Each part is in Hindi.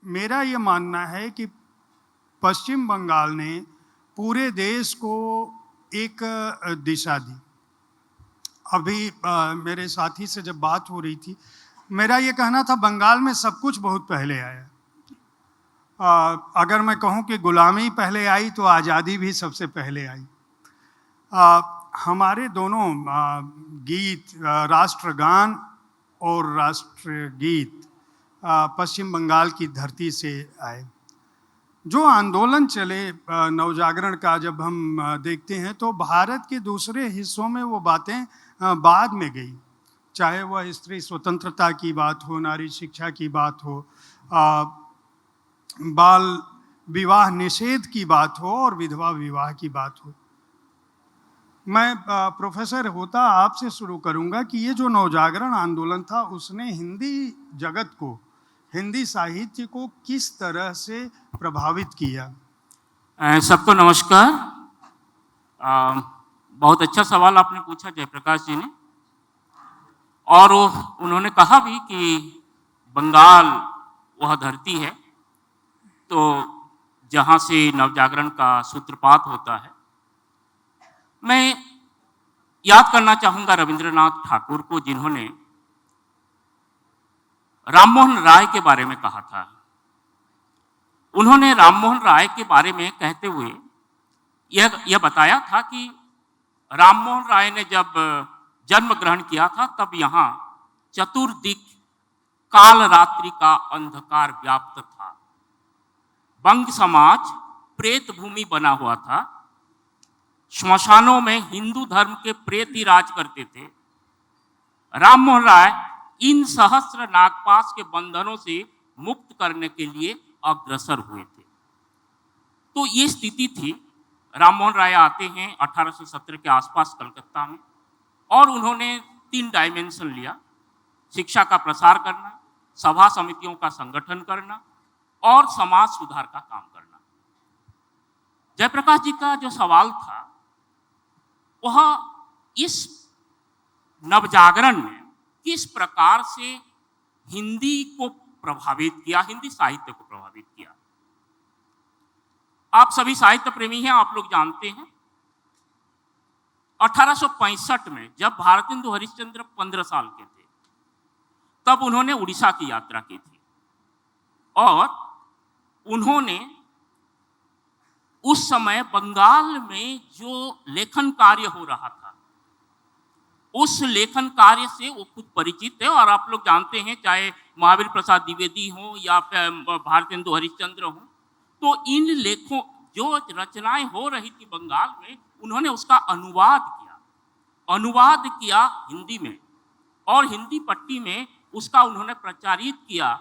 मेरा ये मानना है कि पश्चिम बंगाल ने पूरे देश को एक दिशा दी। अभी मेरे साथी से जब बात हो रही थी, मेरा ये कहना था बंगाल में सब कुछ बहुत पहले आया। अगर मैं कहूँ कि गुलामी पहले आई तो आज़ादी भी सबसे पहले आई। हमारे दोनों गीत, राष्ट्रगान और राष्ट्रगीत पश्चिम बंगाल की धरती से आए। जो आंदोलन चले नवजागरण का जब हम देखते हैं तो भारत के दूसरे हिस्सों में वो बातें बाद में गई, चाहे वह स्त्री स्वतंत्रता की बात हो, नारी शिक्षा की बात हो, बाल विवाह निषेध की बात हो और विधवा विवाह की बात हो। मैं प्रोफेसर होता आपसे शुरू करूंगा कि ये जो नवजागरण आंदोलन था उसने हिंदी जगत को, हिंदी साहित्य को किस तरह से प्रभावित किया? सबको नमस्कार। बहुत अच्छा सवाल आपने पूछा जयप्रकाश जी ने, और उन्होंने कहा भी कि बंगाल वह धरती है तो जहाँ से नवजागरण का सूत्रपात होता है। मैं याद करना चाहूँगा रविंद्रनाथ ठाकुर को, जिन्होंने राममोहन राय के बारे में कहा था। उन्होंने राममोहन राय के बारे में कहते हुए यह बताया था कि राममोहन राय ने जब जन्म ग्रहण किया था तब यहाँ चतुर्दिक काल रात्रि का अंधकार व्याप्त था। बंग समाज प्रेत भूमि बना हुआ था। श्मशानों में हिंदू धर्म के प्रेत ही राज करते थे। राममोहन राय इन सहस्त्र नागपाश के बंधनों से मुक्त करने के लिए अग्रसर हुए थे। तो ये स्थिति थी। राममोहन राय आते हैं 1817 के आसपास कलकत्ता में, और उन्होंने 3 डायमेंशन लिया: शिक्षा का प्रसार करना, सभा समितियों का संगठन करना और समाज सुधार का काम करना। जयप्रकाश जी का जो सवाल था वह इस नवजागरण में किस प्रकार से हिंदी को प्रभावित किया, हिंदी साहित्य को प्रभावित किया। आप सभी साहित्य प्रेमी हैं, आप लोग जानते हैं 1865 में जब भारतेंदु हरिश्चंद्र 15 साल के थे तब उन्होंने उड़ीसा की यात्रा की थी, और उन्होंने उस समय बंगाल में जो लेखन कार्य हो रहा था उस लेखन कार्य से वो खुद परिचित है। और आप लोग जानते हैं, चाहे महावीर प्रसाद द्विवेदी हो या फिर भारतेंदु हरिश्चंद्र हो, तो इन लेखों जो रचनाएं हो रही थी बंगाल में, उन्होंने उसका अनुवाद किया हिंदी में, और हिंदी पट्टी में उसका उन्होंने प्रचारित किया।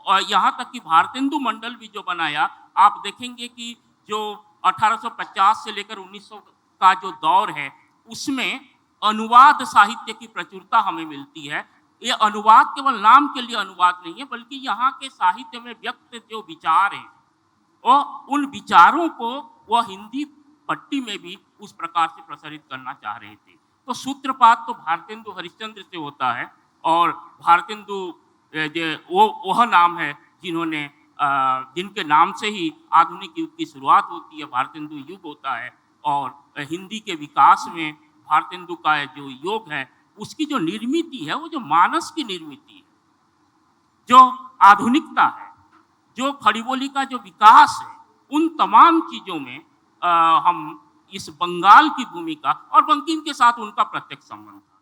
और यहाँ तक कि भारतेंदु मंडल भी जो बनाया, आप देखेंगे कि जो 1850 से लेकर 1900 का जो दौर है उसमें अनुवाद साहित्य की प्रचुरता हमें मिलती है। ये अनुवाद केवल नाम के लिए अनुवाद नहीं है, बल्कि यहाँ के साहित्य में व्यक्त जो विचार हैं और उन विचारों को वह हिंदी पट्टी में भी उस प्रकार से प्रसारित करना चाह रहे थे। तो सूत्रपात तो भारतेंदु हरिश्चंद्र से होता है, और भारतेंदु वह नाम है जिन्होंने जिनके नाम से ही आधुनिक युग की शुरुआत होती है, भारतेंदु युग होता है। और हिंदी के विकास में भारतेंदु का जो योग है उसकी जो निर्मिति है, वो जो मानस की निर्मिति है, जो आधुनिकता है, जो खड़ी बोली का जो विकास है, उन तमाम चीज़ों में हम इस बंगाल की भूमिका और बंकिम के साथ उनका प्रत्यक्ष संबंध था।